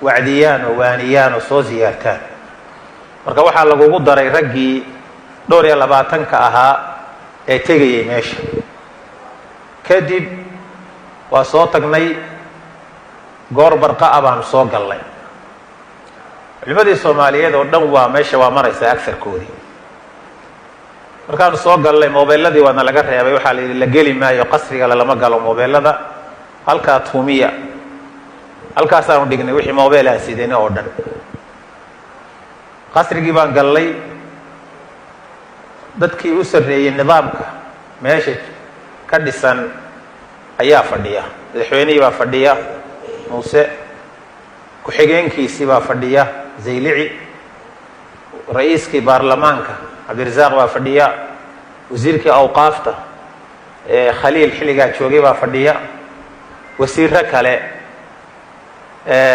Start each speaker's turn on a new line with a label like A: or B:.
A: wacdiyaan oo waaniyaan oo soo ziyaartaan. marka waxaa lagugu daray raggii 22 ahaa ee tegayay meesha. kadib waa soo tagnay goor barqa ah baan soo galnay. culimadii Soomaaliyeed oo dhan waa meesha waa maraysa aksarkoodii. markaan soo galnay moobeeladii waana laga reebay, waxaa la yidhi la geli maayo qasriga lama galo moobeelada, halkaa tuumiya. halkaasaanu dhignay wixii moobeelaa sideen oo dhan. qasrigii baan galnay. dadkii u sarreeyay nidaamka meesha ka dhisan ayaa fadhiya. madaxweynihii baa fadhiya muuse, ku-xigeenkiisii baa fadhiya Zaylici, ra'iiskii baarlamaanka Cabdirasaaq baa fadhiya, wasiirkii awqaafta Khaliil xilligaa joogay baa fadhiya, wasiirro kale